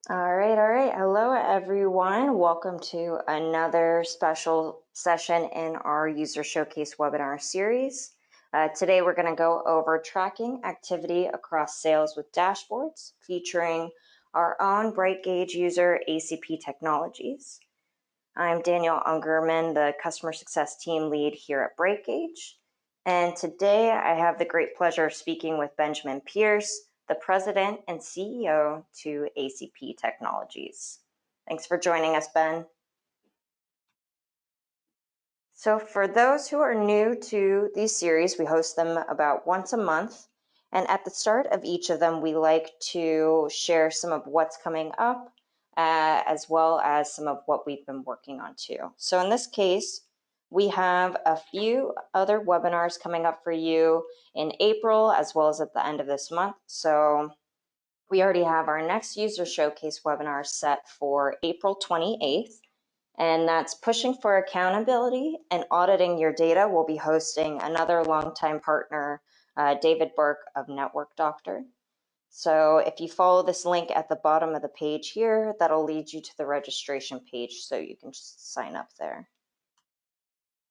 All right. Hello, everyone. Welcome to another special session in our user showcase webinar series. Today, we're going to go over tracking activity across sales with dashboards, featuring our own BrightGauge user, ACP Technologies. I'm Danielle Ungerman, the Customer Success Team Lead here at BrightGauge. And today I have the great pleasure of speaking with Benjamin Pierce, the President and CEO to ACP Technologies. Thanks for joining us, Ben. So for those who are new to these series, we host them about once a month. And at the start of each of them, we like to share some of what's coming up, as well as some of what we've been working on too. So in this case, we have a few other webinars coming up for you in April, as well as at the end of this month. So we already have our next user showcase webinar set for April 28th. And that's Pushing for Accountability and Auditing Your Data. We'll be hosting another longtime partner, David Burke of Network Doctor. So if you follow this link at the bottom of the page here, that'll lead you to the registration page so you can just sign up there.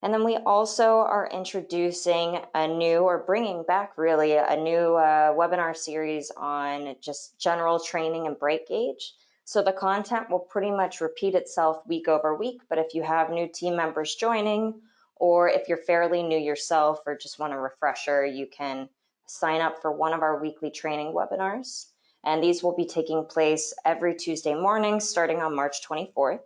And then we also are introducing a new, or bringing back really, a new webinar series on just general training and BrightGauge. So the content will pretty much repeat itself week over week, but if you have new team members joining, or if you're fairly new yourself or just want a refresher, you can sign up for one of our weekly training webinars. And these will be taking place every Tuesday morning, starting on March 24th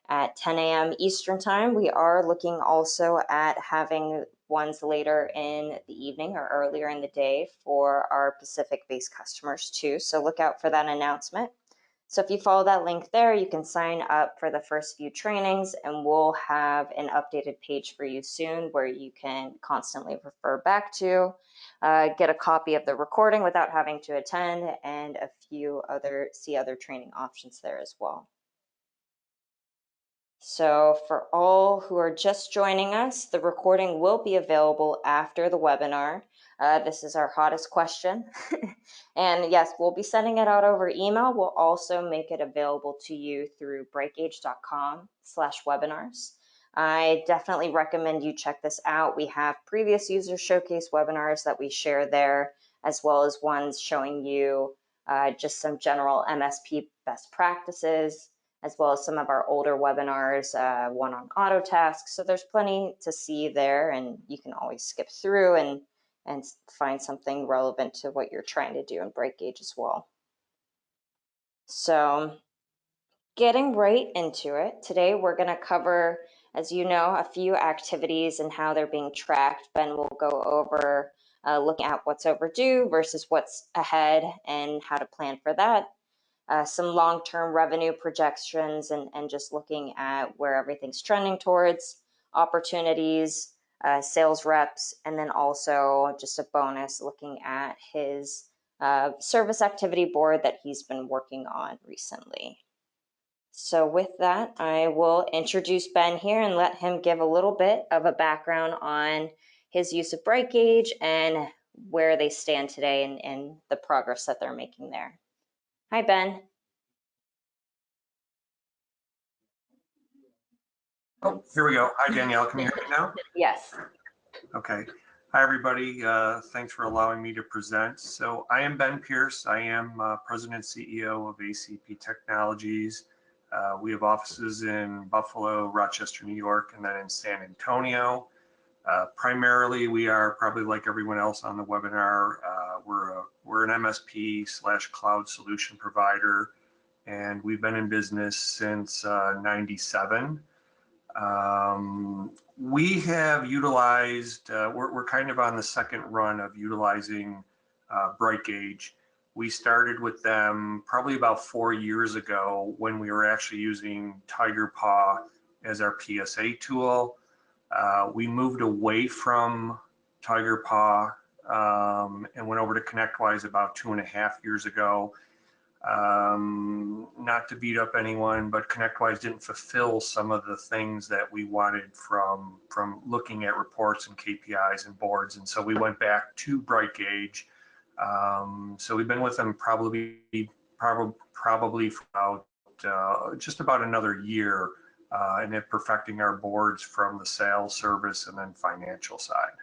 at 10 a.m. Eastern Time. We are looking also at having ones later in the evening or earlier in the day for our Pacific-based customers too. So look out for that announcement. So if you follow that link there, you can sign up for the first few trainings, and we'll have an updated page for you soon where you can constantly refer back to, get a copy of the recording without having to attend, and see other training options there as well. So for all who are just joining us, the recording will be available after the webinar. This is our hottest question. And yes, we'll be sending it out over email. We'll also make it available to you through brightgauge.com/webinars. I definitely recommend you check this out. We have previous user showcase webinars that we share there, as well as ones showing you just some general MSP best practices, as well as some of our older webinars, one on Autotask. So there's plenty to see there, and you can always skip through and find something relevant to what you're trying to do in BrightGauge as well. So getting right into it, today we're going to cover, as you know, a few activities and how they're being tracked. Ben will go over looking at what's overdue versus what's ahead and how to plan for that. Some long-term revenue projections and just looking at where everything's trending towards, opportunities, sales reps, and then also just a bonus looking at his service activity board that he's been working on recently. So with that, I will introduce Ben here and let him give a little bit of a background on his use of BrightGauge and where they stand today and the progress that they're making there. Hi, Ben. Oh, here we go. Hi, Danielle. Can you hear me now? Yes. Okay. Hi, everybody. Thanks for allowing me to present. So I am Ben Pierce. I am President and CEO of ACP Technologies. We have offices in Buffalo, Rochester, New York, and then in San Antonio. Primarily, we are probably like everyone else on the webinar. We're an MSP/cloud solution provider, and we've been in business since '97. We have utilized, we're kind of on the second run of utilizing BrightGauge. We started with them probably about 4 years ago when we were actually using TigerPaw as our PSA tool. We moved away from TigerPaw and went over to ConnectWise about 2.5 years ago. Not to beat up anyone, but ConnectWise didn't fulfill some of the things that we wanted from looking at reports and KPIs and boards, and so we went back to BrightGauge. So we've been with them probably probably for about just about another year, and then perfecting our boards from the sales, service, and then financial side.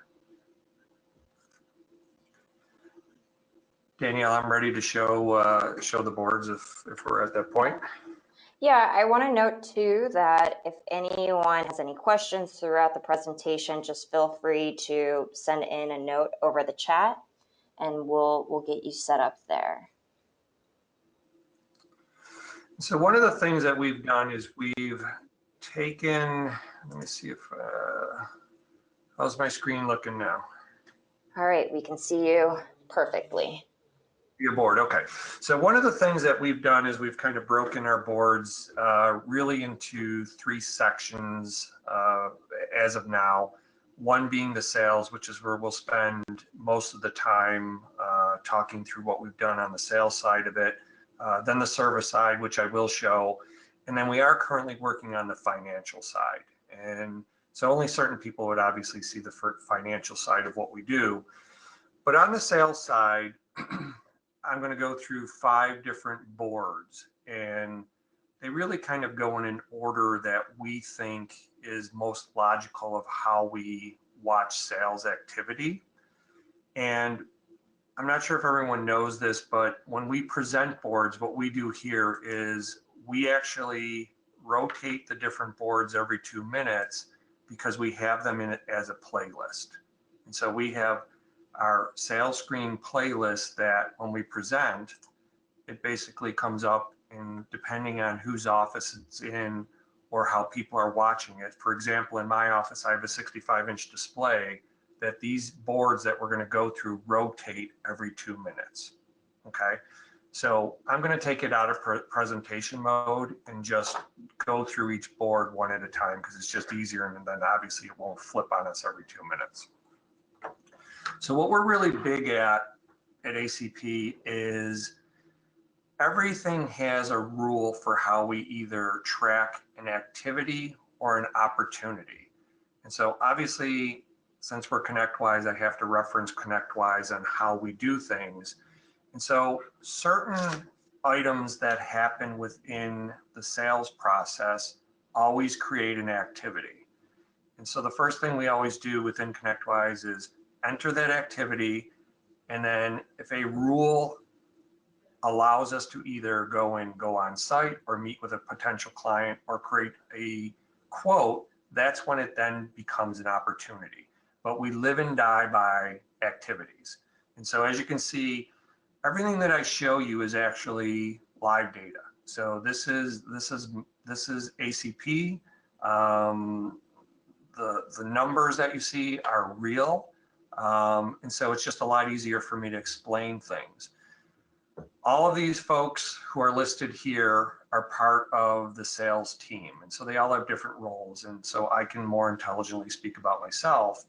Danielle, I'm ready to show the boards if we're at that point. Yeah, I want to note too that if anyone has any questions throughout the presentation, just feel free to send in a note over the chat and we'll get you set up there. So one of the things that we've done is we've taken, let me see if, how's my screen looking now? All right, we can see you perfectly. Your board, okay. So one of the things that we've done is we've kind of broken our boards really into 3 sections as of now. One being the sales, which is where we'll spend most of the time talking through what we've done on the sales side of it. Then the service side, which I will show. And then we are currently working on the financial side. And so only certain people would obviously see the financial side of what we do. But on the sales side, I'm going to go through 5 different boards, and they really kind of go in an order that we think is most logical of how we watch sales activity. And I'm not sure if everyone knows this, but when we present boards, what we do here is we actually rotate the different boards every 2 minutes because we have them in it as a playlist. And so we have our sales screen playlist that when we present, it basically comes up, and depending on whose office it's in or how people are watching it. For example, in my office, I have a 65-inch display that these boards that we're going to go through rotate every 2 minutes. Okay, so I'm going to take it out of presentation mode and just go through each board one at a time because it's just easier, and then obviously it won't flip on us every 2 minutes. So what we're really big at ACP is everything has a rule for how we either track an activity or an opportunity. And so obviously, since we're ConnectWise, I have to reference ConnectWise on how we do things. And so certain items that happen within the sales process always create an activity. And so the first thing we always do within ConnectWise is enter that activity, and then if a rule allows us to either go on site or meet with a potential client or create a quote, that's when it then becomes an opportunity. But we live and die by activities. And so as you can see, everything that I show you is actually live data. So this is ACP. The numbers that you see are real. And so it's just a lot easier for me to explain things. All of these folks who are listed here are part of the sales team. And so they all have different roles. And so I can more intelligently speak about myself.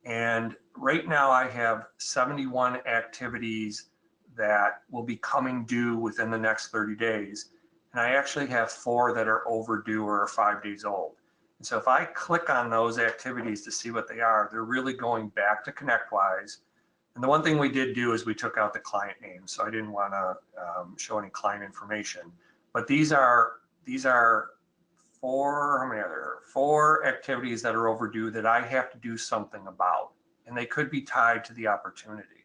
And right now I have 71 activities that will be coming due within the next 30 days. And I actually have 4 that are overdue or are 5 days old. And so if I click on those activities to see what they are, they're really going back to ConnectWise. And the one thing we did do is we took out the client name, so I didn't want to show any client information. But these are 4 activities that are overdue that I have to do something about, and they could be tied to the opportunity.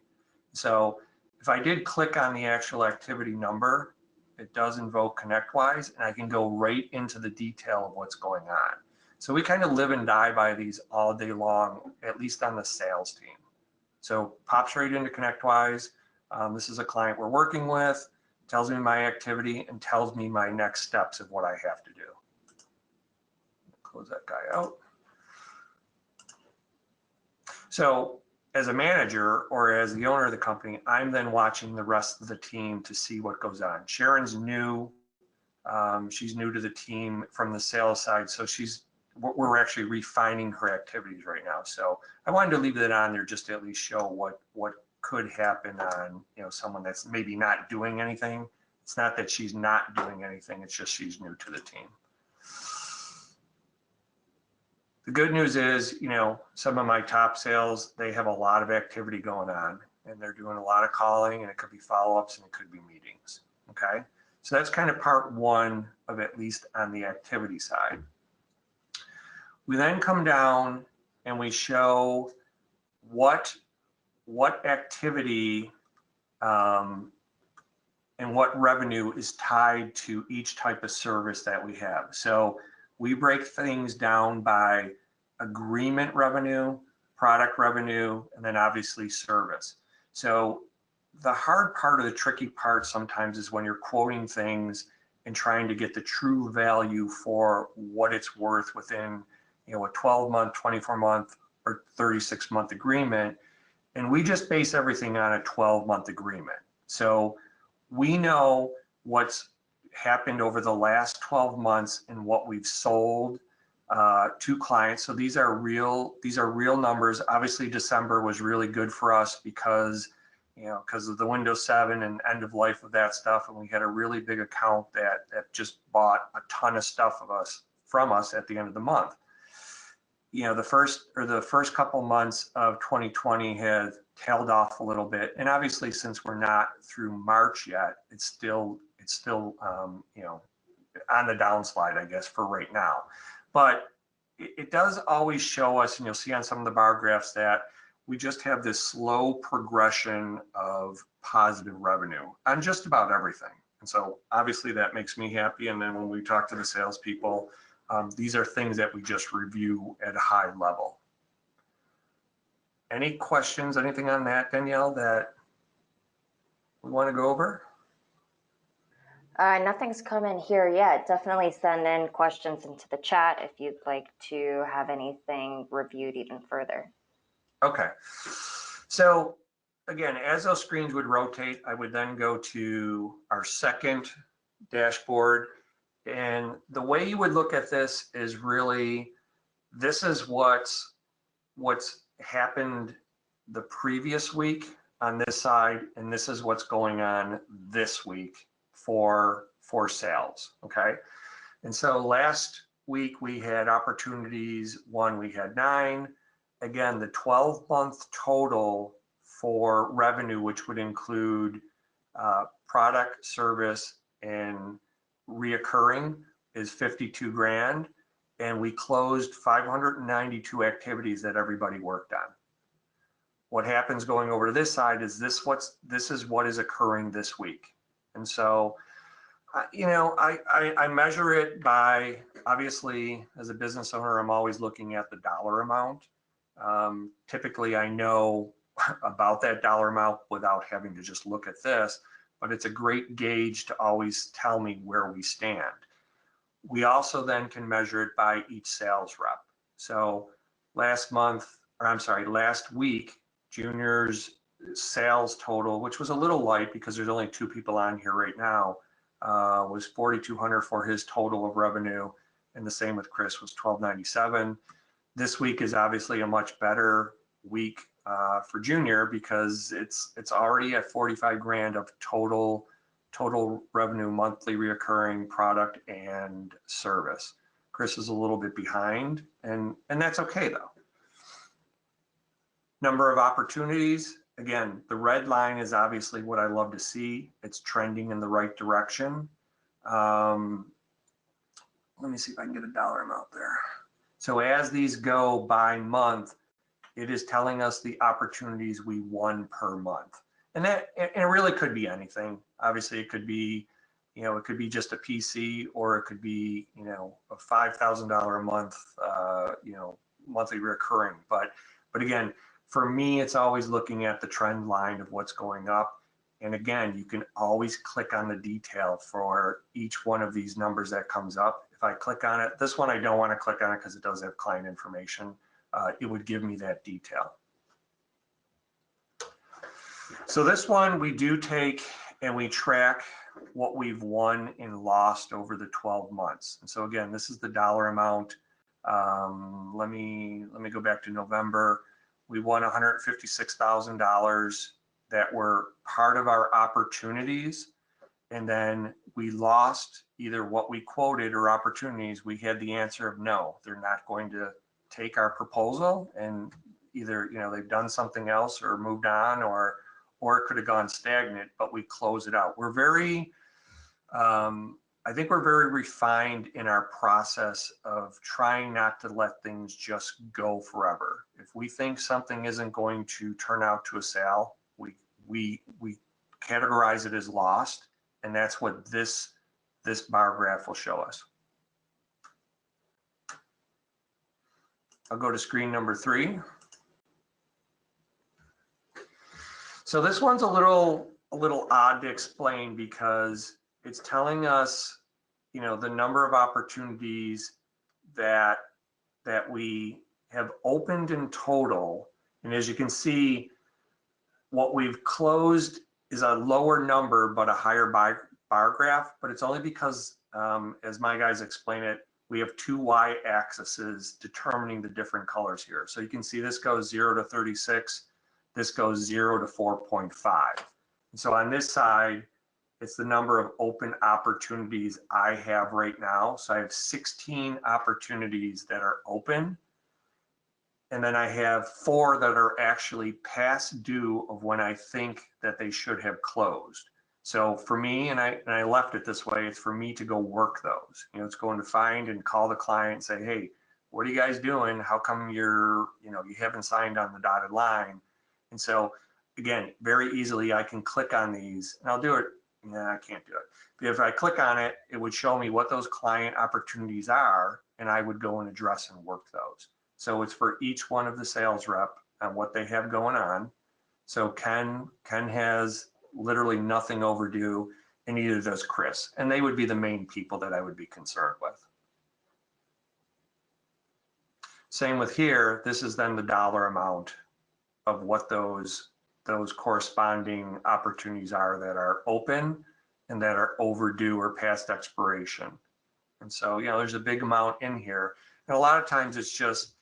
So if I did click on the actual activity number, it does invoke ConnectWise, and I can go right into the detail of what's going on. So we kind of live and die by these all day long, at least on the sales team. So pops right into ConnectWise. This is a client we're working with, tells me my activity and tells me my next steps of what I have to do. Close that guy out. So as a manager or as the owner of the company, I'm then watching the rest of the team to see what goes on. Sharon's new. She's new to the team from the sales side. So we're actually refining her activities right now. So I wanted to leave that on there just to at least show what could happen on someone that's maybe not doing anything. It's not that she's not doing anything, it's just she's new to the team. The good news is, some of my top sales, they have a lot of activity going on, and they're doing a lot of calling, and it could be follow-ups and it could be meetings. okay? So that's kind of part one of at least on the activity side. We then come down and we show what activity and what revenue is tied to each type of service that we have. So we break things down by agreement revenue, product revenue, and then obviously service. So the hard part or the tricky part sometimes is when you're quoting things and trying to get the true value for what it's worth within, a 12-month, 24-month, or 36-month agreement. And we just base everything on a 12-month agreement. So we know what's happened over the last 12 months and what we've sold to clients. So these are real numbers. Obviously, December was really good for us because of the Windows 7 and end of life of that stuff. And we had a really big account that just bought a ton of stuff from us at the end of the month. The first couple months of 2020 have tailed off a little bit, and obviously since we're not through March yet, it's still on the downslide, I guess, for right now. But it does always show us, and you'll see on some of the bar graphs that we just have this slow progression of positive revenue on just about everything. And so obviously that makes me happy. And then when we talk to the salespeople, these are things that we just review at a high level. Any questions, anything on that, Danielle, that we want to go over? Nothing's come in here yet. Definitely send in questions into the chat if you'd like to have anything reviewed even further. Okay. So again, as those screens would rotate, I would then go to our second dashboard. And the way you would look at this is really, this is what's happened the previous week on this side, and this is what's going on this week for sales, okay? And so last week we had opportunities, we had 9. Again, the 12-month total for revenue, which would include product, service, and reoccurring, is 52 grand. And we closed 592 activities that everybody worked on. What happens going over to this side is this is what is occurring this week. And so, I measure it by, obviously, as a business owner, I'm always looking at the dollar amount. Typically, I know about that dollar amount without having to just look at this, but it's a great gauge to always tell me where we stand. We also then can measure it by each sales rep. So last week, Junior's sales total, which was a little light because there's only 2 people on here right now, was 4,200 for his total of revenue, and the same with Chris was 1,297. This week is obviously a much better week for Junior because it's already at 45 grand of total revenue, monthly reoccurring, product and service. Chris is a little bit behind, and that's okay though. Number of opportunities. Again, the red line is obviously what I love to see. It's trending in the right direction. Let me see if I can get a dollar amount there. So as these go by month, it is telling us the opportunities we won per month. And it really could be anything. Obviously, it could be, it could be just a PC, or it could be, a $5,000 a month, monthly recurring. But again, for me, it's always looking at the trend line of what's going up. And again, you can always click on the detail for each one of these numbers that comes up. If I click on it, this one I don't want to click on it because it does have client information. It would give me that detail. So this one we do take and we track what we've won and lost over the 12 months. And so again, this is the dollar amount. Let me go back to November. We won $156,000 that were part of our opportunities. And then we lost either what we quoted or opportunities. We had the answer of no, they're not going to take our proposal, and either they've done something else or moved on, or it could have gone stagnant, but we close it out. We're very I think we're very refined in our process of trying not to let things just go forever. If we think something isn't going to turn out to a sale, we categorize it as lost, and that's what this bar graph will show us. I'll go to screen number 3. So this one's a little odd to explain because it's telling us, you know, the number of opportunities that we have opened in total. And as you can see, what we've closed is a lower number but a higher bar graph, but it's only because, as my guys explain it, we have 2 y-axes determining the different colors here. So you can see this goes 0 to 36, this goes 0 to 4.5. And so on this side, it's the number of open opportunities I have right now. So I have 16 opportunities that are open. And then I have 4 that are actually past due of when I think that they should have closed. So for me, and I left it this way, it's for me to go work those. You know, it's going to find and call the client and say, hey, what are you guys doing? How come you haven't signed on the dotted line? And so again, very easily I can click on these and I'll do it. No, I can't do it. But if I click on it, it would show me what those client opportunities are, and I would go and address and work those. So it's for each one of the sales rep and what they have going on. So Ken has literally nothing overdue, and neither does Chris. And they would be the main people that I would be concerned with. Same with here, this is then the dollar amount of what those corresponding opportunities are that are open and that are overdue or past expiration. And so, you know, there's a big amount in here. And a lot of times it's just,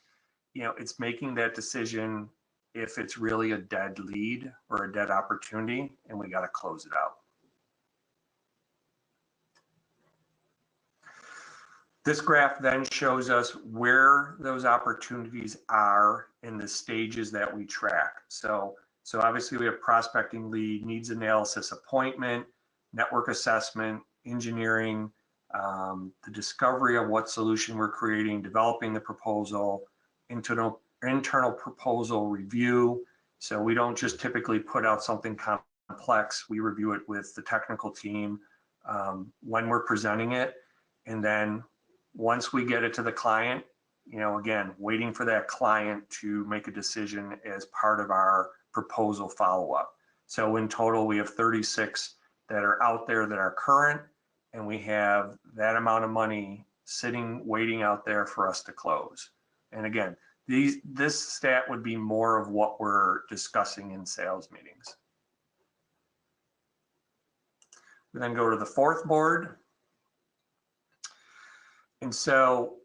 you know, it's making that decision if it's really a dead lead or a dead opportunity, and we got to close it out. This graph then shows us where those opportunities are in the stages that we track. So obviously we have prospecting, lead, needs analysis, appointment, network assessment, engineering, the discovery of what solution we're creating, developing the proposal, internal proposal review. So we don't just typically put out something complex. We review it with the technical team when we're presenting it. And then once we get it to the client, you know, again, waiting for that client to make a decision as part of our proposal follow-up. So in total, we have 36 that are out there that are current, and we have that amount of money sitting, waiting out there for us to close. And again, this stat would be more of what we're discussing in sales meetings. We then go to the 4th board. And so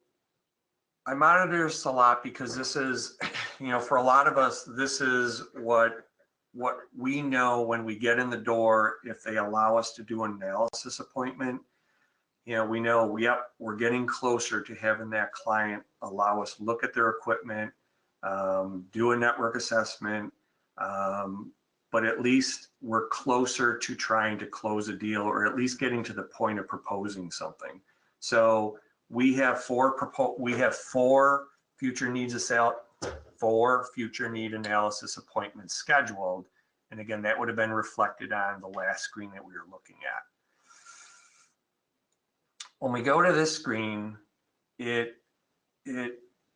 I monitor this a lot because this is, you know, for a lot of us, this is what we know when we get in the door. If they allow us to do an analysis appointment, you know, we know, yep, we're getting closer to having that client allow us look at their equipment, do a network assessment, but at least we're closer to trying to close a deal, or at least getting to the point of proposing something. So we have 4 future needs future need analysis appointments scheduled. And again, that would have been reflected on the last screen that we were looking at. When we go to this screen, it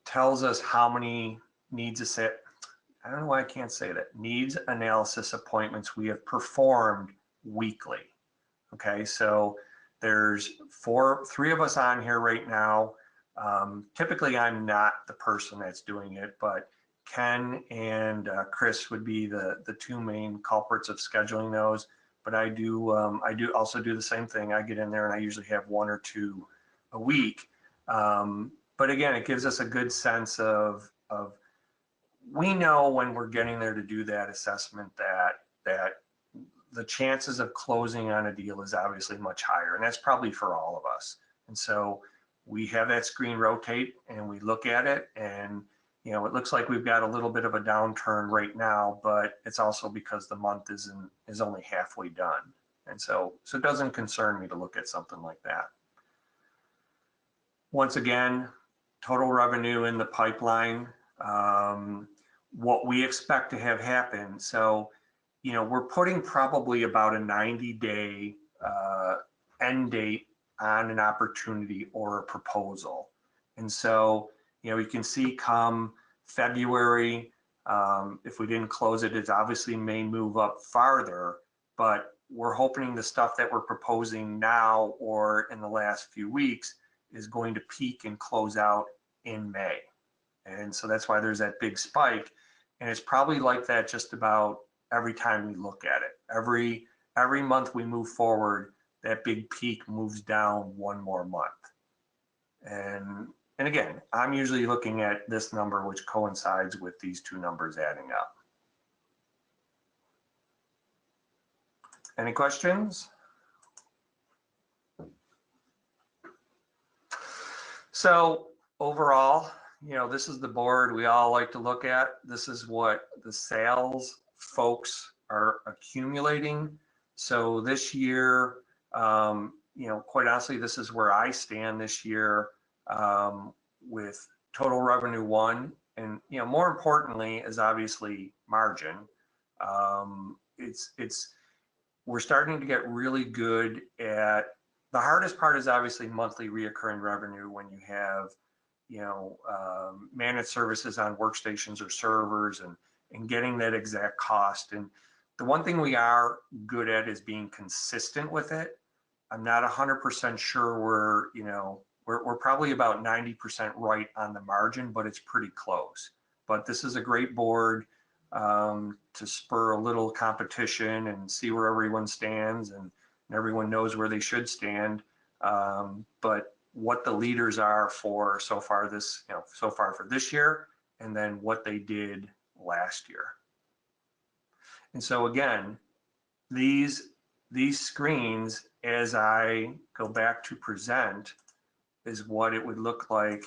tells us how many needs I don't know why I can't say that. Needs analysis appointments we have performed weekly. Okay, so there's 3 of us on here right now. Typically, I'm not the person that's doing it, but Ken and Chris would be the 2 main culprits of scheduling those. But I do also do the same thing. I get in there and I usually have 1 or 2 a week. But again, it gives us a good sense of we know when we're getting there to do that assessment that the chances of closing on a deal is obviously much higher, and that's probably for all of us. And so we have that screen rotate and we look at it, and you know, it looks like we've got a little bit of a downturn right now, but it's also because the month is only halfway done. And so it doesn't concern me to look at something like that. Once again, total revenue in the pipeline, what we expect to have happen. So, we're putting probably about a 90-day end date on an opportunity or a proposal. And so, you can see come February, if we didn't close it, it obviously may move up farther, but we're hoping the stuff that we're proposing now or in the last few weeks is going to peak and close out in May. And so that's why there's that big spike. And it's probably like that just about every time we look at it. Every month we move forward, that big peak moves down one more month. And again, I'm usually looking at this number, which coincides with these two numbers adding up. Any questions? So overall, this is the board we all like to look at. This is what the sales folks are accumulating. So this year, quite honestly, this is where I stand this year with total revenue one, and more importantly is obviously margin. We're starting to get really good at, the hardest part is obviously monthly reoccurring revenue when you have managed services on workstations or servers and getting that exact cost. And the one thing we are good at is being consistent with it. I'm not 100% sure we're probably about 90% right on the margin, but it's pretty close. But this is a great board to spur a little competition and see where everyone stands, and everyone knows where they should stand. But what the leaders are for so far for this year, and then what they did last year. And so again, these screens, as I go back to present, is what it would look like.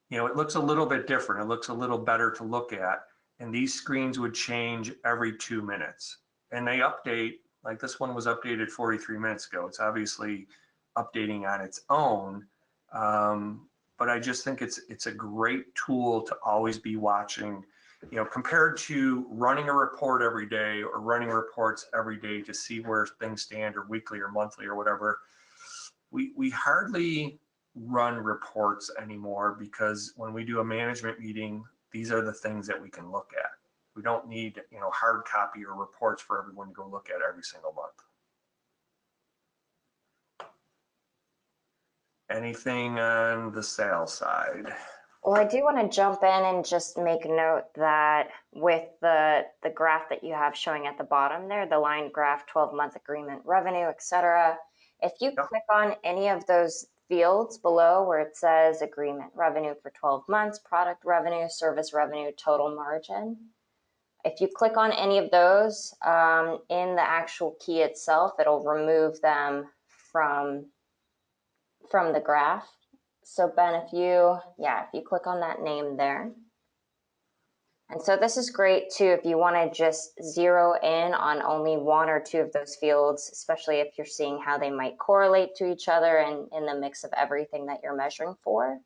It looks a little bit different. It looks a little better to look at. And these screens would change every 2 minutes. And they update, like this one was updated 43 minutes ago. It's obviously updating on its own. But I just think it's a great tool to always be watching, compared to running a report every day or running reports every day to see where things stand, or weekly or monthly or whatever. We hardly run reports anymore, because when we do a management meeting, these are the things that we can look at. We don't need, hard copy or reports for everyone to go look at every single month. Anything on the sales side? Well, I do want to jump in and just make note that with the graph that you have showing at the bottom there, the line graph, 12-month agreement revenue, etc. If you click on any of those fields below where it says agreement revenue for 12 months, product revenue, service revenue, total margin, if you click on any of those in the actual key itself, it'll remove them from the graph. So Ben, if you click on that name there. And so this is great too if you want to just zero in on only one or two of those fields, especially if you're seeing how they might correlate to each other and in the mix of everything that you're measuring for.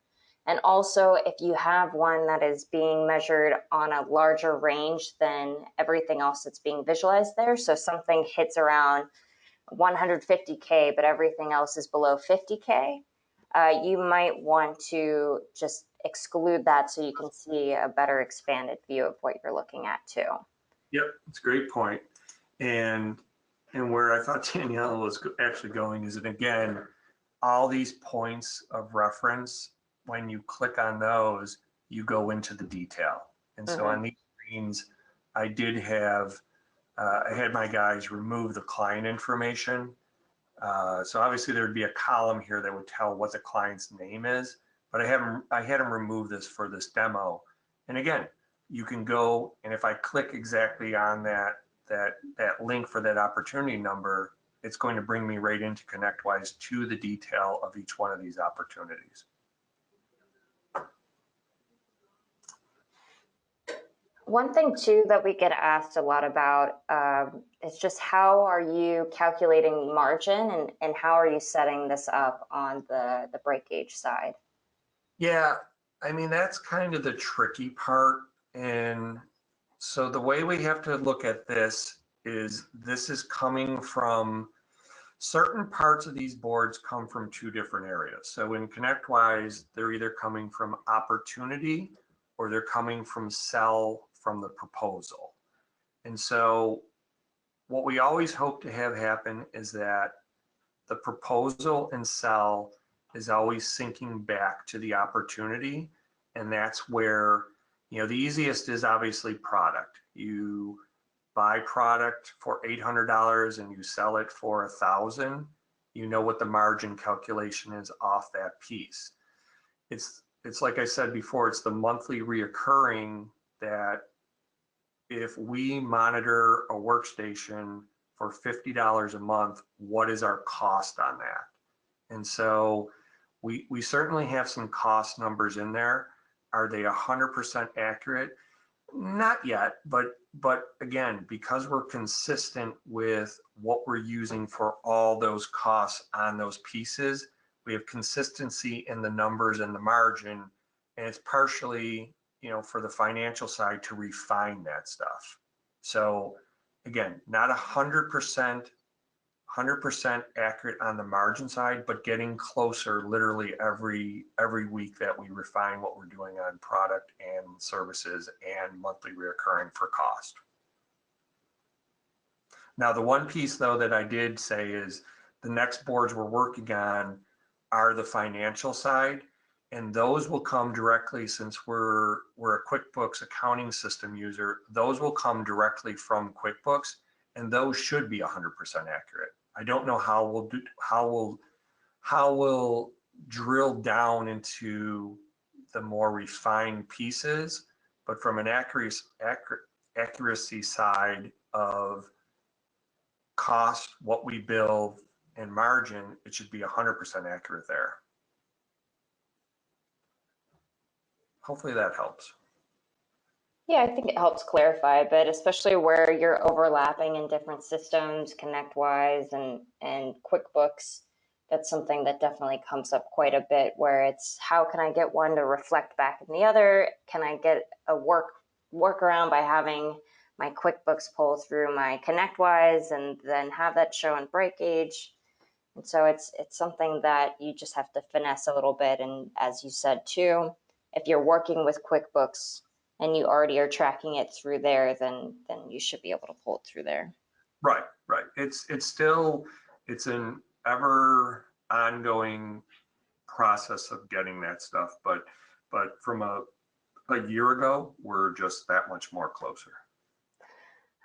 And also if you have one that is being measured on a larger range than everything else that's being visualized there. So something hits around 150K, but everything else is below 50K. You might want to just exclude that so you can see a better expanded view of what you're looking at too. Yep, it's a great point. And where I thought Danielle was actually going is that, again, all these points of reference, when you click on those, you go into the detail. And so on these screens, I did have, I had my guys remove the client information. So obviously there would be a column here that would tell what the client's name is, but I had them remove this for this demo. And again, you can go, and if I click exactly on that link for that opportunity number, it's going to bring me right into ConnectWise to the detail of each one of these opportunities. One thing too that we get asked a lot about is just how are you calculating margin and how are you setting this up on the break gauge side? Yeah, I mean, that's kind of the tricky part. And so the way we have to look at this is coming from certain parts of these boards come from two different areas. So in ConnectWise, they're either coming from opportunity or they're coming from sell from the proposal. And so what we always hope to have happen is that the proposal and sell is always syncing back to the opportunity. And that's where, the easiest is obviously product. You buy product for $800 and you sell it for $1,000, you know what the margin calculation is off that piece. It's like I said before, it's the monthly reoccurring that if we monitor a workstation for $50 a month, what is our cost on that? And so we certainly have some cost numbers in there. Are they 100% accurate? Not yet, but again, because we're consistent with what we're using for all those costs on those pieces, we have consistency in the numbers and the margin, and it's partially, for the financial side to refine that stuff. So again, not 100% accurate on the margin side, but getting closer literally every week that we refine what we're doing on product and services and monthly reoccurring for cost. Now, the one piece though that I did say is the next boards we're working on are the financial side, and those will come directly, since we're a QuickBooks accounting system user, those will come directly from QuickBooks, and those should be 100% accurate. I don't know how we'll drill down into the more refined pieces, but from an accuracy side of cost, what we bill, and margin, it should be 100% accurate there. Hopefully that helps. Yeah, I think it helps clarify a bit, especially where you're overlapping in different systems, ConnectWise and QuickBooks. That's something that definitely comes up quite a bit, where it's how can I get one to reflect back in the other? Can I get a workaround by having my QuickBooks pull through my ConnectWise and then have that show in break gauge? And so it's something that you just have to finesse a little bit. And as you said too, if you're working with QuickBooks and you already are tracking it through there, then you should be able to pull it through there. Right. It's an ever ongoing process of getting that stuff, but from a year ago, we're just that much more closer.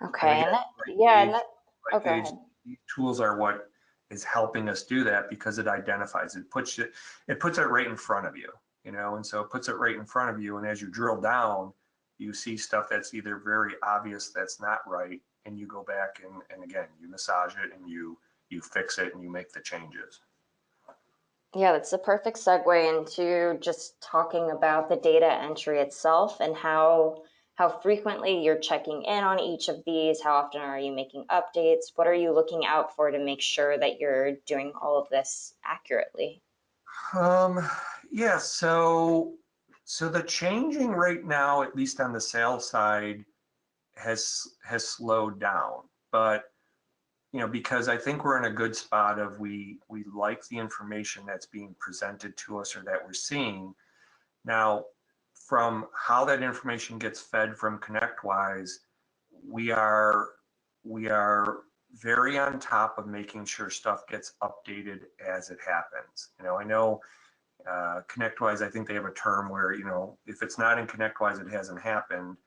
And Okay, again, and that, right yeah, and gauge, that, oh, go ahead. these tools are what is helping us do that, because it identifies, it puts it right in front of you, and so it puts it right in front of you. And as you drill down, you see stuff that's either very obvious that's not right, and you go back and again, you massage it and you fix it and you make the changes. Yeah, that's the perfect segue into just talking about the data entry itself and how frequently you're checking in on each of these. How often are you making updates? What are you looking out for to make sure that you're doing all of this accurately? Yeah, so the changing right now, at least on the sales side, has slowed down, but because I think we're in a good spot of we like the information that's being presented to us or that we're seeing. Now, from how that information gets fed from ConnectWise, we are very on top of making sure stuff gets updated as it happens. I know ConnectWise, I think they have a term where, if it's not in ConnectWise, it hasn't happened.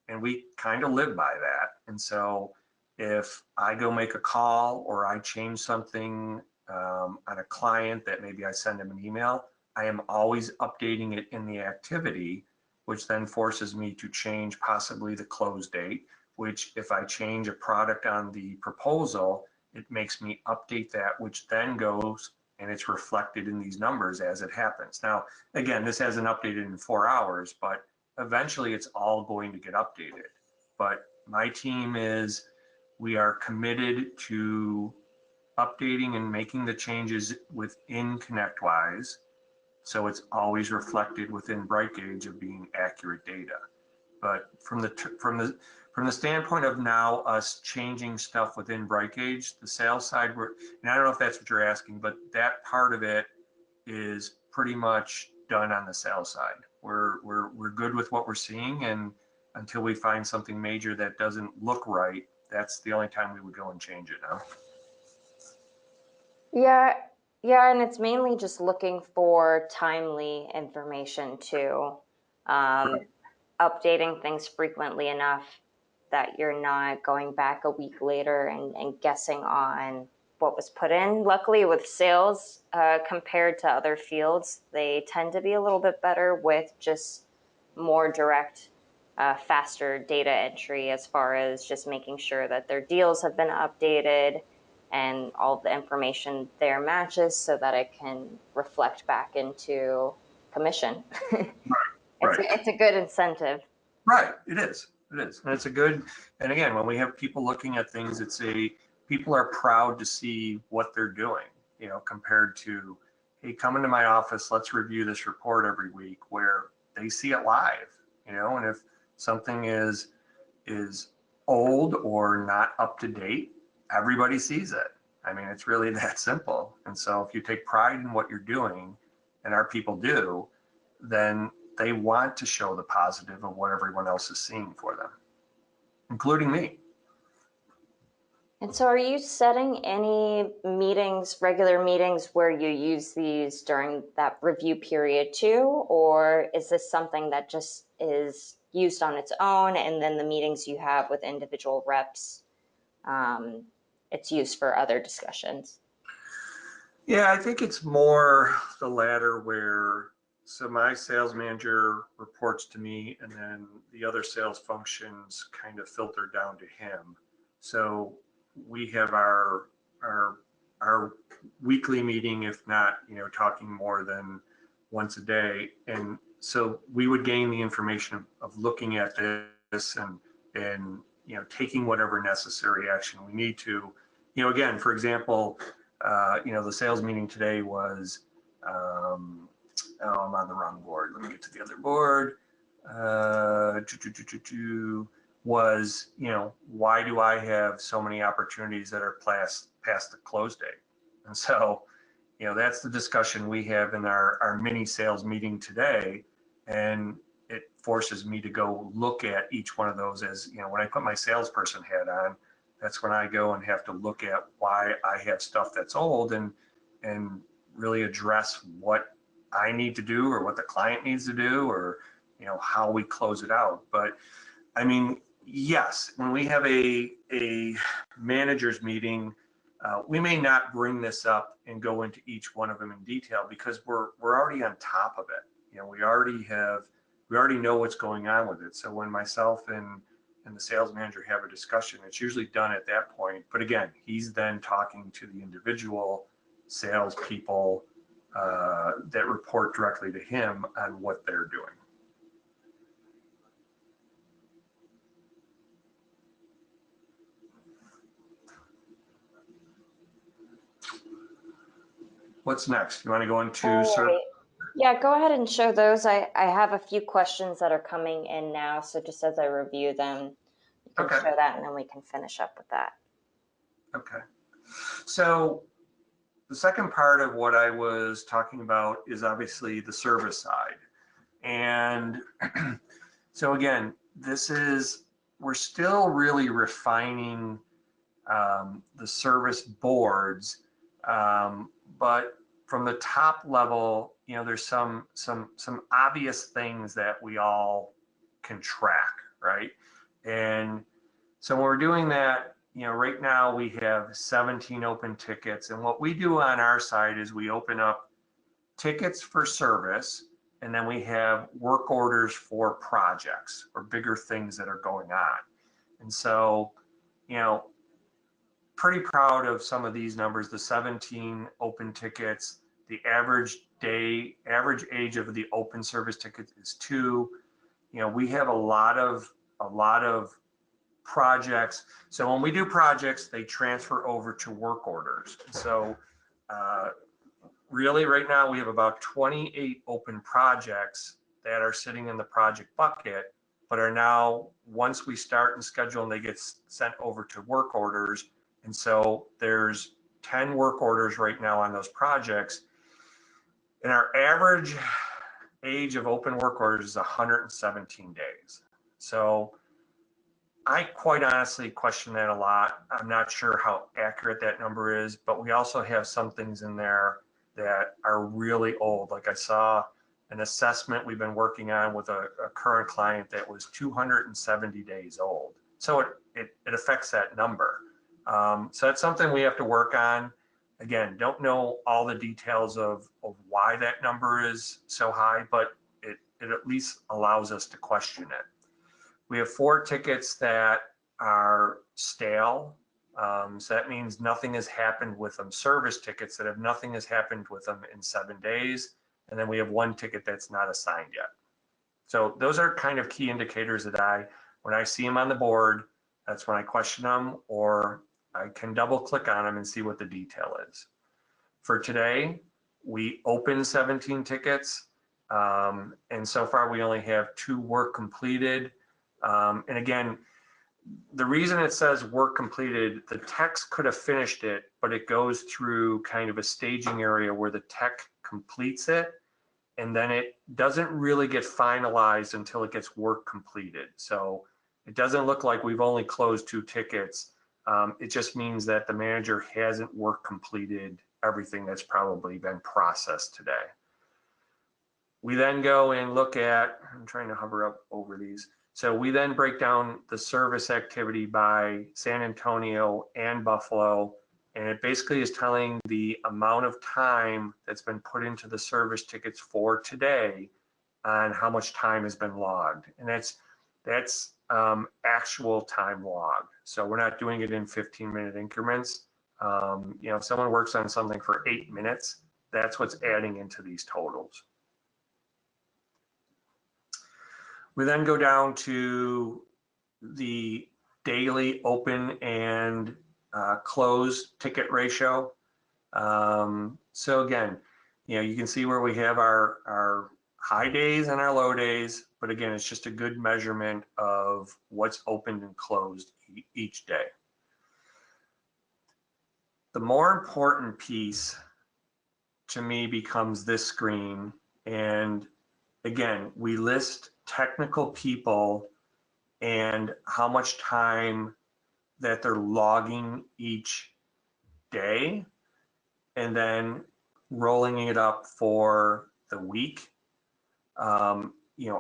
And we kind of live by that. And so if I go make a call or I change something on a client that maybe I send them an email, I am always updating it in the activity, which then forces me to change possibly the close date, which if I change a product on the proposal, it makes me update that, which then goes and it's reflected in these numbers as it happens. Now, again, this hasn't updated in 4 hours, but eventually it's all going to get updated. but my team we are committed to updating and making the changes within ConnectWise, so it's always reflected within BrightGauge of being accurate data. But from the standpoint of now us changing stuff within BrightGauge, the sales side, and I don't know if that's what you're asking, but that part of it is pretty much done on the sales side. We're good with what we're seeing, and until we find something major that doesn't look right, that's the only time we would go and change it now. Yeah, yeah, and it's mainly just looking for timely information too. Um, Updating things frequently enough that you're not going back a week later and guessing on what was put in. Luckily, with sales, compared to other fields, they tend to be a little bit better with just more direct, faster data entry as far as just making sure that their deals have been updated and all the information there matches so that it can reflect back into commission. Right. It's a good incentive. Right. It is. It is. And it's a good, and again, when we have people looking at things, people are proud to see what they're doing, compared to, hey, come into my office, let's review this report every week, where they see it live, and if something is old or not up to date, everybody sees it. I mean, it's really that simple. And so if you take pride in what you're doing, and our people do, then they want to show the positive of what everyone else is seeing for them, including me. And so, are you setting any meetings, regular meetings, where you use these during that review period too? Or is this something that just is used on its own, and then the meetings you have with individual reps, um, it's used for other discussions? Yeah, I think it's more the latter where, so my sales manager reports to me, and then the other sales functions kind of filter down to him. So we have our weekly meeting, if not, talking more than once a day. And so we would gain the information of looking at this and taking whatever necessary action we need to. Again, for example, the sales meeting today was, I'm on the wrong board. Let me get to the other board. Was, why do I have so many opportunities that are past the close date? And so, that's the discussion we have in our mini sales meeting today. And it forces me to go look at each one of those as, when I put my salesperson hat on, that's when I go and have to look at why I have stuff that's old and really address what I need to do or what the client needs to do, or how we close it out. But I mean, yes, when we have a managers meeting, we may not bring this up and go into each one of them in detail because we're already on top of it. We already know what's going on with it. So when myself and the sales manager have a discussion, it's usually done at that point. But again, he's then talking to the individual salespeople that report directly to him on what they're doing. What's next? You want to go into sort of? Yeah, go ahead and show those. I have a few questions that are coming in now, so just as I review them, you can show that, and then we can finish up with that. Okay. So the second part of what I was talking about is obviously the service side. And so again, we're still really refining the service boards, but from the top level, there's some obvious things that we all can track, right? And so when we're doing that, right now we have 17 open tickets, and what we do on our side is we open up tickets for service, and then we have work orders for projects or bigger things that are going on. And so, pretty proud of some of these numbers, the 17 open tickets, the average age of the open service tickets is 2. We have a lot of projects. So when we do projects, they transfer over to work orders. So really right now we have about 28 open projects that are sitting in the project bucket, but are now, once we start and schedule and they get sent over to work orders. And so there's 10 work orders right now on those projects. And our average age of open work orders is 117 days. So I quite honestly question that a lot. I'm not sure how accurate that number is, but we also have some things in there that are really old. Like I saw an assessment we've been working on with a current client that was 270 days old. So it affects that number. So that's something we have to work on. Again, don't know all the details of why that number is so high, but it at least allows us to question it. We have 4 tickets that are stale. So that means nothing has happened with them. Service tickets that have nothing has happened with them in 7 days. And then we have 1 ticket that's not assigned yet. So those are kind of key indicators that when I see them on the board, that's when I question them, or I can double click on them and see what the detail is. For today, we opened 17 tickets. And so far we only have 2 work completed. And again, the reason it says work completed, the techs could have finished it, but it goes through kind of a staging area where the tech completes it, and then it doesn't really get finalized until it gets work completed. So it doesn't look like we've only closed 2 tickets. It just means that the manager hasn't work completed everything that's probably been processed today. We then go and look at, I'm trying to hover up over these. So we then break down the service activity by San Antonio and Buffalo, and it basically is telling the amount of time that's been put into the service tickets for today on how much time has been logged. And that's actual time logged. So we're not doing it in 15-minute increments. If someone works on something for 8 minutes, that's what's adding into these totals. We then go down to the daily open and closed ticket ratio. So again, you can see where we have our high days and our low days, but again, it's just a good measurement of what's opened and closed each day. The more important piece to me becomes this screen, and again, we list technical people and how much time that they're logging each day, and then rolling it up for the week.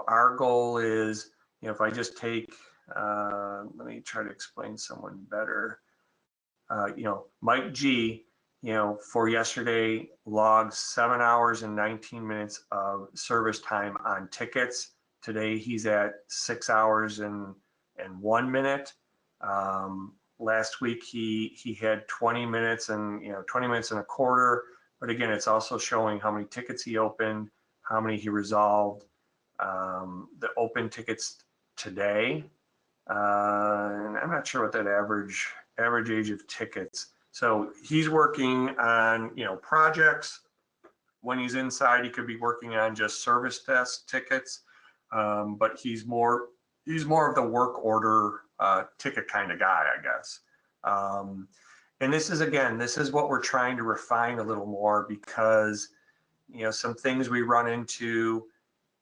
Our goal is, if I just take, let me try to explain someone better. Mike G, for yesterday logged 7 hours and 19 minutes of service time on tickets. Today he's at 6 hours and 1 minute. Last week he had 20 minutes and 20 minutes and a quarter. But again, it's also showing how many tickets he opened, how many he resolved. The open tickets today, and I'm not sure what that average age of tickets. So he's working on projects. When he's inside, he could be working on just service desk tickets, but he's more of the work order ticket kind of guy, I guess. And this is what we're trying to refine a little more, because some things we run into,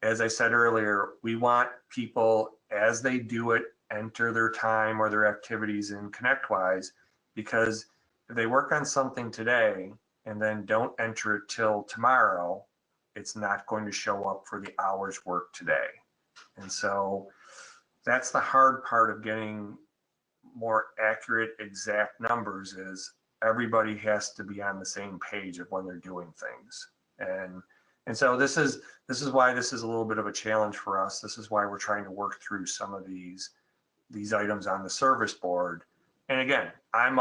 as I said earlier, we want people, as they do it, enter their time or their activities in ConnectWise, because if they work on something today and then don't enter it till tomorrow, it's not going to show up for the hours worked today. And so that's the hard part of getting more accurate, exact numbers, is everybody has to be on the same page of when they're doing things. And so this is why this is a little bit of a challenge for us. This is why we're trying to work through some of these items on the service board. And again, I'm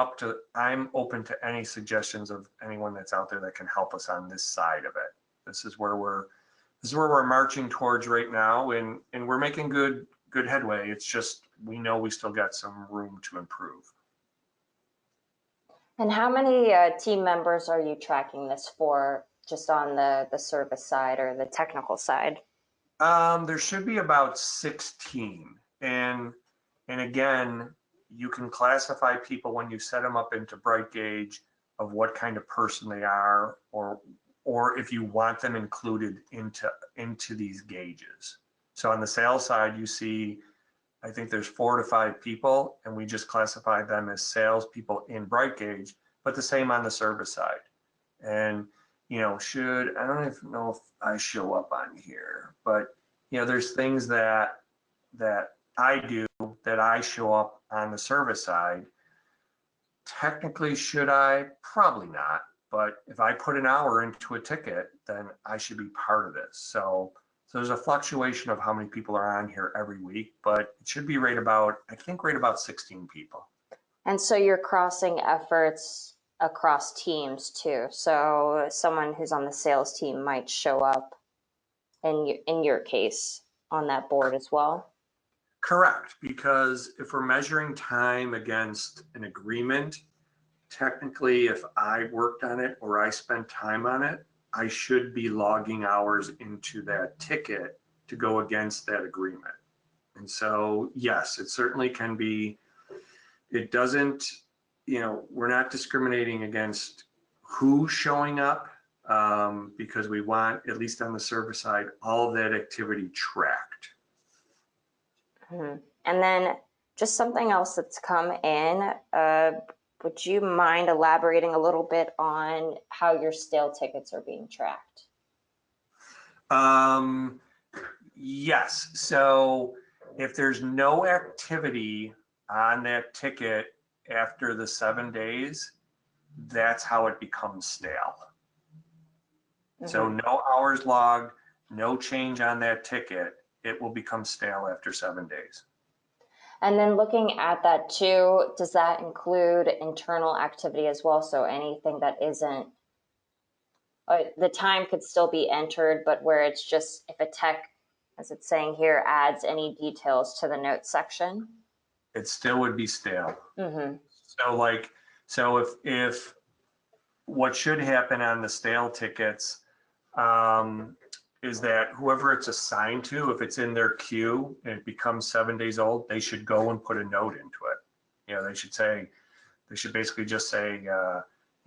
open to any suggestions of anyone that's out there that can help us on this side of it. This is where we're marching towards right now, and we're making good good headway. It's just, we know we still got some room to improve. And how many team members are you tracking this for, just on the service side or the technical side? There should be about 16. And again, you can classify people when you set them up into Bright Gauge of what kind of person they are, or if you want them included into these gauges. So on the sales side, you see, I think there's 4 to 5 people, and we just classify them as salespeople in Bright Gauge, but the same on the service side. And I don't even know if I show up on here, but there's things that I do that I show up on the service side. Technically, should I? Probably not. But if I put an hour into a ticket, then I should be part of this. So there's a fluctuation of how many people are on here every week, but it should be right about 16 people. And so you're crossing efforts across teams too. So someone who's on the sales team might show up in your case on that board as well. Correct, because if we're measuring time against an agreement, technically if I worked on it or I spent time on it, I should be logging hours into that ticket to go against that agreement. And so, yes, it certainly can be. It doesn't, we're not discriminating against who's showing up, because we want, at least on the service side, all of that activity tracked. Mm-hmm. And then just something else that's come in, would you mind elaborating a little bit on how your stale tickets are being tracked? Yes. So if there's no activity on that ticket after the 7 days, that's how it becomes stale. Mm-hmm. So no hours logged, no change on that ticket, it will become stale after 7 days. And then looking at that too, does that include internal activity as well? So anything that isn't, the time could still be entered, but where it's just, if a tech, as it's saying here, adds any details to the notes section, it still would be stale. Mm-hmm. So if what should happen on the stale tickets, is that whoever it's assigned to, if it's in their queue and it becomes 7 days old, they should go and put a note into it. They should basically just say,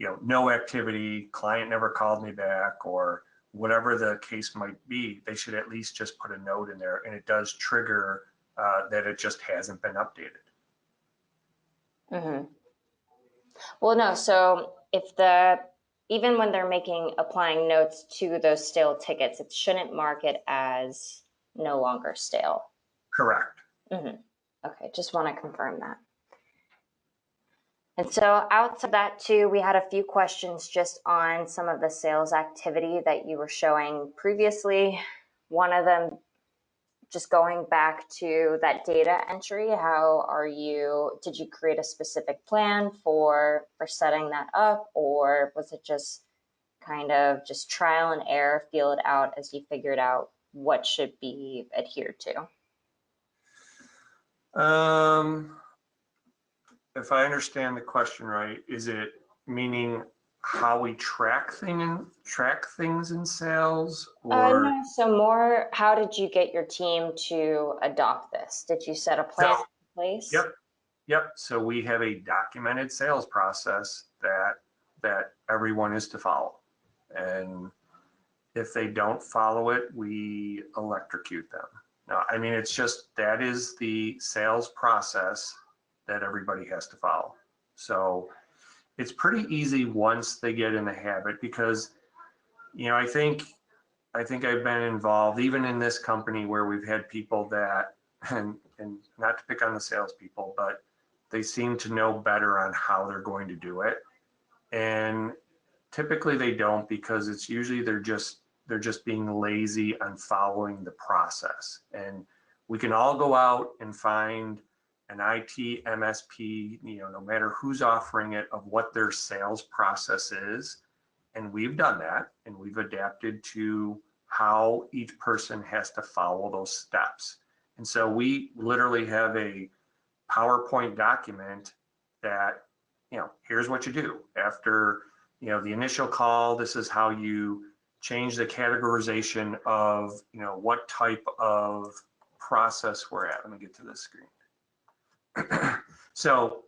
no activity, client never called me back, or whatever the case might be. They should at least just put a note in there, and it does trigger that it just hasn't been updated. Mm-hmm. Well, no, so even when they're applying notes to those stale tickets, it shouldn't mark it as no longer stale. Correct. Mm-hmm. Okay, just want to confirm that. And so outside of that too, we had a few questions just on some of the sales activity that you were showing previously. One of them, just going back to that data entry, did you create a specific plan for setting that up, or was it just kind of just trial and error, feel it out as you figured out what should be adhered to? If I understand the question right, is it meaning how we track things in sales, or? No, so more, how did you get your team to adopt this? Did you set a plan in place? Yep. So we have a documented sales process that everyone is to follow, and if they don't follow it, we electrocute them. No, I mean, it's just, that is the sales process that everybody has to follow. So it's pretty easy once they get in the habit, because I think I've been involved even in this company where we've had people that, and not to pick on the salespeople, but they seem to know better on how they're going to do it, and typically they don't, because it's usually they're just being lazy on following the process. And we can all go out and find an IT MSP, no matter who's offering it, of what their sales process is. And we've done that, and we've adapted to how each person has to follow those steps. And so we literally have a PowerPoint document that, here's what you do after, the initial call. This is how you change the categorization of, what type of process we're at. Let me get to this screen. So,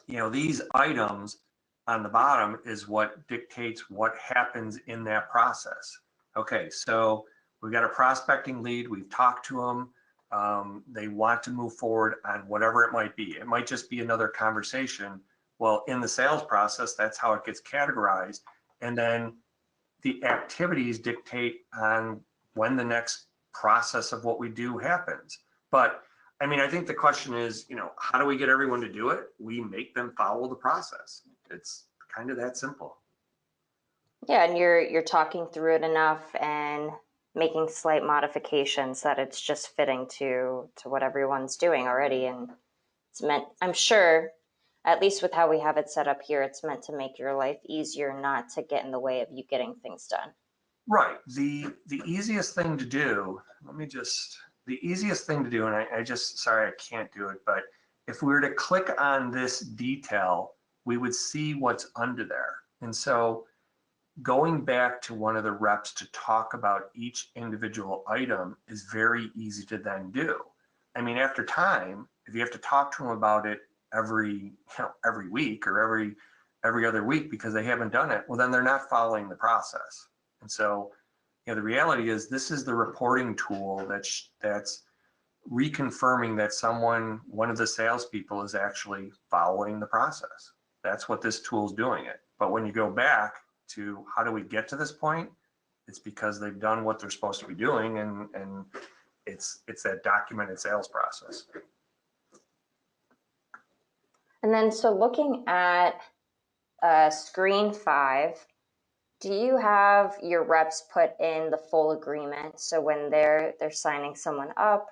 these items on the bottom is what dictates what happens in that process. Okay, so we've got a prospecting lead. We've talked to them. They want to move forward on whatever it might be. It might just be another conversation. Well, in the sales process, that's how it gets categorized. And then the activities dictate on when the next process of what we do happens. But I mean, I think the question is, how do we get everyone to do it? We make them follow the process. It's kind of that simple. Yeah, and you're talking through it enough and making slight modifications that it's just fitting to what everyone's doing already. And it's meant, I'm sure, at least with how we have it set up here, it's meant to make your life easier, not to get in the way of you getting things done. Right. The easiest thing to do, the easiest thing to do, and I just, sorry, I can't do it, but if we were to click on this detail, we would see what's under there. And so going back to one of the reps to talk about each individual item is very easy to then do. I mean, after time, if you have to talk to them about it every week or every other week because they haven't done it, well, then they're not following the process. And so, the reality is this is the reporting tool that's reconfirming that one of the salespeople is actually following the process. That's what this tool is doing it. But when you go back to how do we get to this point, it's because they've done what they're supposed to be doing, and it's that documented sales process. And then, so looking at screen 5, do you have your reps put in the full agreement? So when they're signing someone up,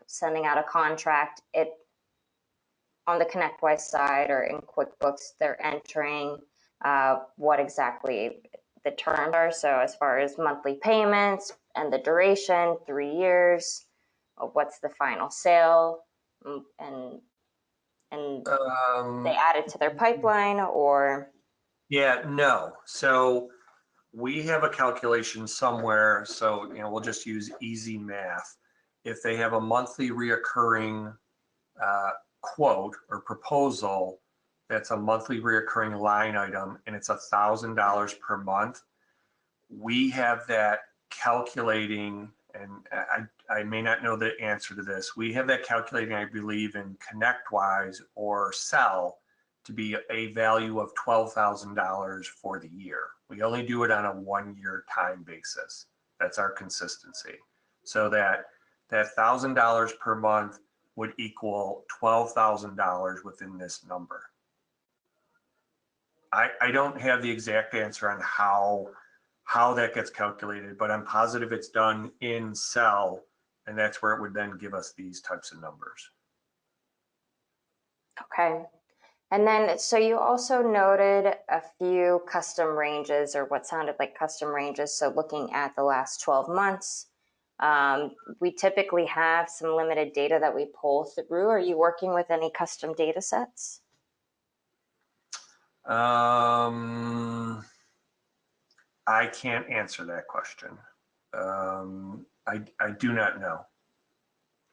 sending out a contract, it on the ConnectWise side or in QuickBooks, they're entering what exactly the terms are. So as far as monthly payments and the duration, 3 years, what's the final sale, and they add it to their pipeline, or? Yeah, no. So we have a calculation somewhere. So, we'll just use easy math. If they have a monthly reoccurring quote or proposal, that's a monthly reoccurring line item, and it's $1,000 per month. We have that calculating, and I may not know the answer to this. We have that calculating, I believe, in ConnectWise or Sell to be a value of $12,000 for the year. We only do it on a 1-year time basis. That's our consistency. So that $1,000 per month would equal $12,000 within this number. I don't have the exact answer on how that gets calculated, but I'm positive it's done in Cell, and that's where it would then give us these types of numbers. Okay. And then, so you also noted a few custom ranges, or what sounded like custom ranges. So looking at the last 12 months, we typically have some limited data that we pull through. Are you working with any custom data sets? I can't answer that question. I do not know.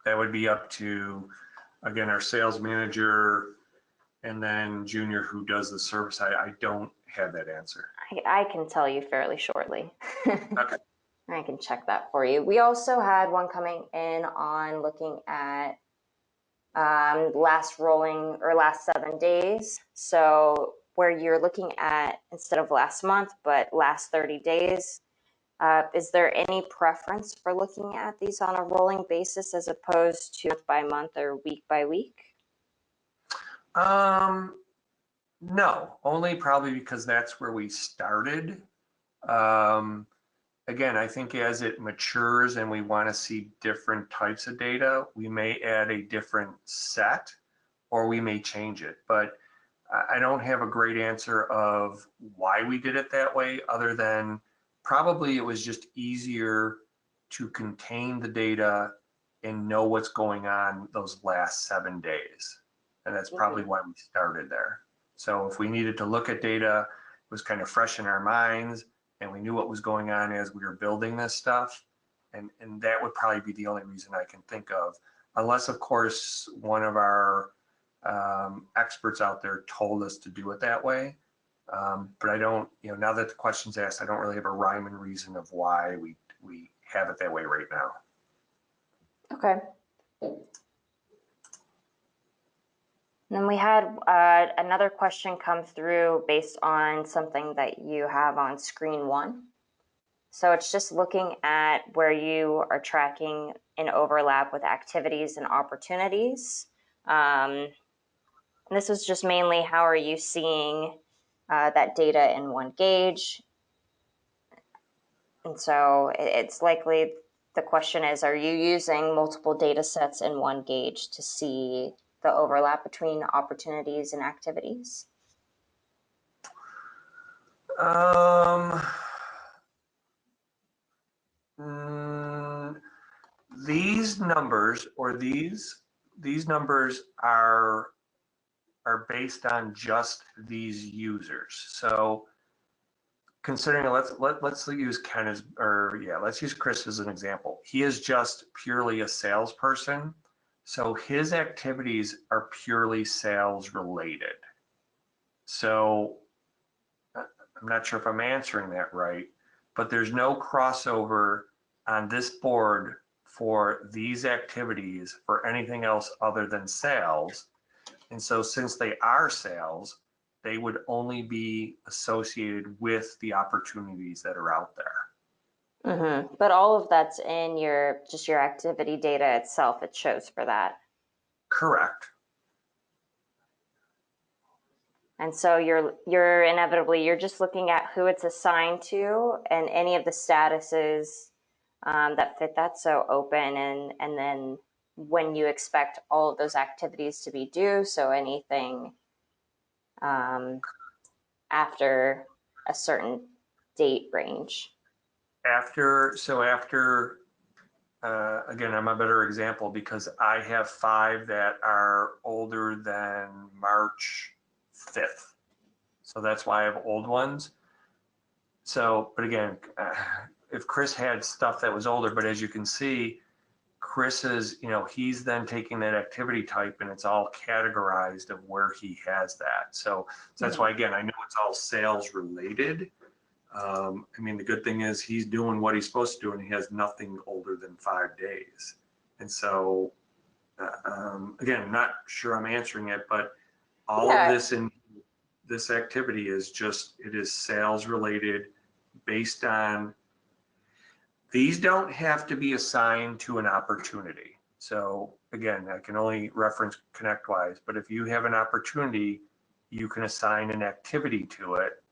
That would be up to, again, our sales manager and then Junior who does the service. I don't have that answer. I can tell you fairly shortly. Okay. I can check that for you. We also had one coming in on looking at last 7 days. So where you're looking at, instead of last month, but last 30 days. Is there any preference for looking at these on a rolling basis as opposed to month by month or week by week? No, only probably because that's where we started. Again, I think as it matures and we want to see different types of data, we may add a different set or we may change it. But I don't have a great answer of why we did it that way, other than probably it was just easier to contain the data and know what's going on those last 7 days. And that's probably why we started there. So if we needed to look at data, it was kind of fresh in our minds, and we knew what was going on as we were building this stuff. And that would probably be the only reason I can think of, unless, of course, one of our experts out there told us to do it that way. But I don't, now that the question's asked, I don't really have a rhyme and reason of why we have it that way right now. Okay. And then we had another question come through based on something that you have on screen 1. So it's just looking at where you are tracking an overlap with activities and opportunities. And this was just mainly how are you seeing that data in one gauge. And so it's likely the question is, are you using multiple data sets in one gauge to see the overlap between opportunities and activities? These numbers, or these numbers are based on just these users. So considering, let's use Ken as, let's use Chris as an example. He is just purely a salesperson, so his activities are purely sales related. So I'm not sure if I'm answering that right, but there's no crossover on this board for these activities for anything else other than sales. And so since they are sales, they would only be associated with the opportunities that are out there. Mm-hmm. But all of that's in your activity data itself. It shows for that. Correct. And so you're inevitably, you're just looking at who it's assigned to and any of the statuses that fit that. So open and then when you expect all of those activities to be due. So anything after a certain date range. Again, I'm a better example because I have 5 that are older than March 5th. So that's why I have old ones. So, but again, if Chris had stuff that was older, but as you can see, Chris is, he's then taking that activity type and it's all categorized of where he has that. So that's why, again, I know it's all sales related. The good thing is he's doing what he's supposed to do and he has nothing older than 5 days. And so, again, I'm not sure I'm answering it, but all of this in this activity is just, it is sales related based on, these don't have to be assigned to an opportunity. So again, I can only reference ConnectWise, but if you have an opportunity, you can assign an activity to it,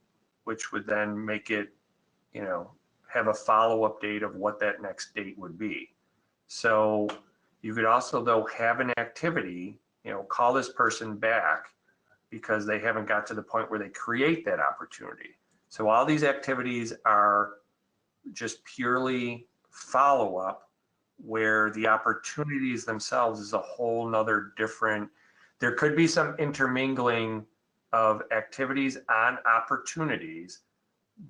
which would then make it, have a follow-up date of what that next date would be. So you could also, though, have an activity, call this person back because they haven't got to the point where they create that opportunity. So all these activities are just purely follow-up, where the opportunities themselves is a whole nother different, there could be some intermingling of activities on opportunities,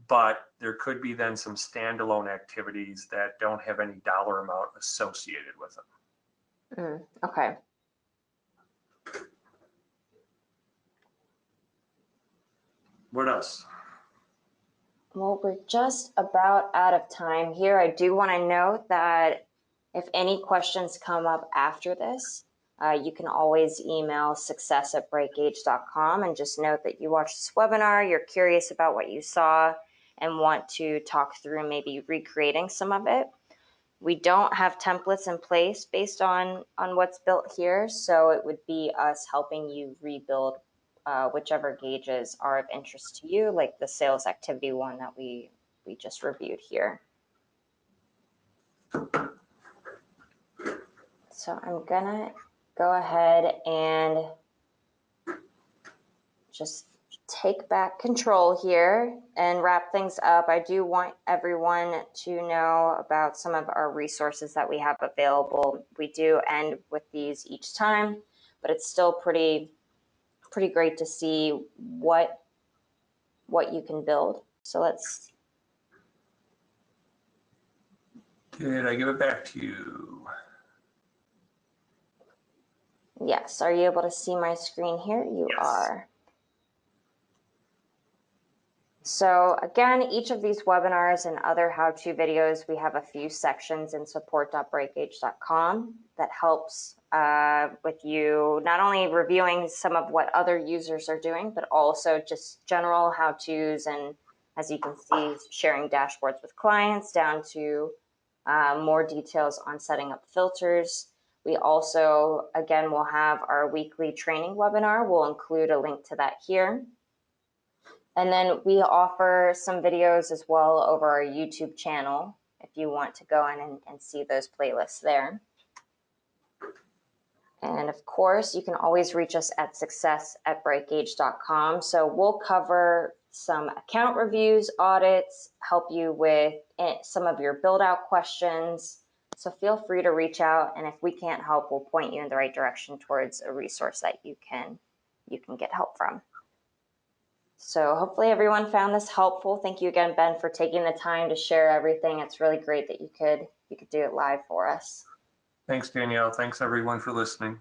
but there could be then some standalone activities that don't have any dollar amount associated with them. Okay. What else? Well, we're just about out of time here. I do want to note that if any questions come up after this, you can always email success@breakgauge.com and just note that you watched this webinar, you're curious about what you saw, and want to talk through maybe recreating some of it. We don't have templates in place based on what's built here, so it would be us helping you rebuild whichever gauges are of interest to you, like the sales activity one that we just reviewed here. So I'm gonna go ahead and just take back control here and wrap things up, I do want everyone to know about some of our resources that we have available. We do end with these each time, but it's still pretty great to see what you can build. So let's. Did I give it back to you? Yes, are you able to see my screen here? You Yes. are. So again, each of these webinars and other how-to videos, we have a few sections in support.breakage.com that helps with you not only reviewing some of what other users are doing, but also just general how-tos, and as you can see, sharing dashboards with clients down to more details on setting up filters. We also, again, will have our weekly training webinar. We'll include a link to that here. And then we offer some videos as well over our YouTube channel if you want to go in and see those playlists there. And of course, you can always reach us at success@breakage.com. So we'll cover some account reviews, audits, help you with some of your build out questions. So feel free to reach out, and if we can't help, we'll point you in the right direction towards a resource that you can get help from. So hopefully everyone found this helpful. Thank you again, Ben, for taking the time to share everything. It's really great that you could do it live for us. Thanks, Danielle. Thanks, everyone, for listening.